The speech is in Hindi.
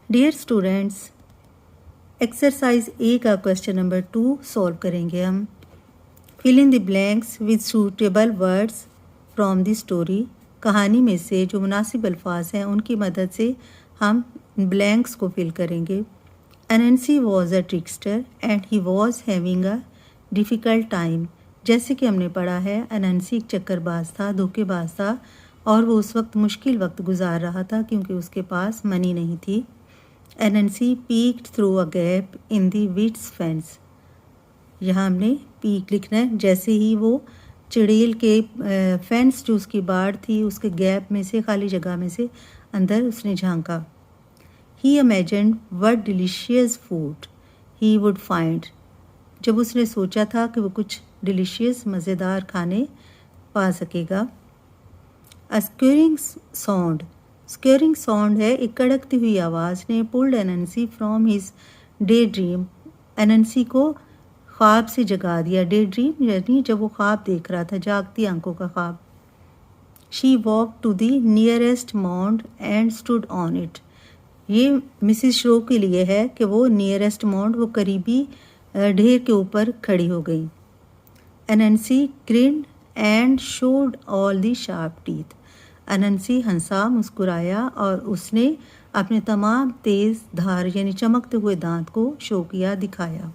डियर स्टूडेंट्स, एक्सरसाइज ए का क्वेश्चन नंबर 2 सॉल्व करेंगे हम। Fill in the blanks with suitable words from the story. कहानी में से जो मुनासिब अल्फाज हैं उनकी मदद से हम ब्लैंक्स को फिल करेंगे। Anansi was a trickster and he was having a difficult time. जैसे कि हमने पढ़ा है, अनंसी एक चक्करबाज था, धोखेबाज था और वो उस वक्त मुश्किल वक्त गुजार रहा था क्योंकि उसके पास मनी नहीं थी। Anansi peeked through a gap in the wits fence. यहाँ हमने पीक लिखना है। जैसे ही वो चिड़ेल के फेंस जो उसकी बाड़ थी उसके गैप में से, खाली जगह में से अंदर उसने झांका। He imagined what delicious food he would find. जब उसने सोचा था कि वो कुछ डिलीशियस मज़ेदार खाने पा सकेगा। अ स्क्यूरिंग साउंड। स्क्यूरिंग साउंड है एक कड़कती हुई आवाज़ ने pulled Anansi from his daydream. Anansi को ख्वाब से जगा दिया। डे ड्रीम यानी जब वो ख्वाब देख रहा था, जागती आंखों का ख्वाब। She walk to the nearest mound and stood on it. ये मिसिस शो के लिए है कि वो नियरेस्ट माउंड, वो करीबी ढेर के ऊपर खड़ी हो गई। Anansi grinned and showed all the sharp teeth. Anansi हंसा, मुस्कुराया और उसने अपने तमाम तेज़ धार यानी चमकते हुए दांत को शो किया, दिखाया।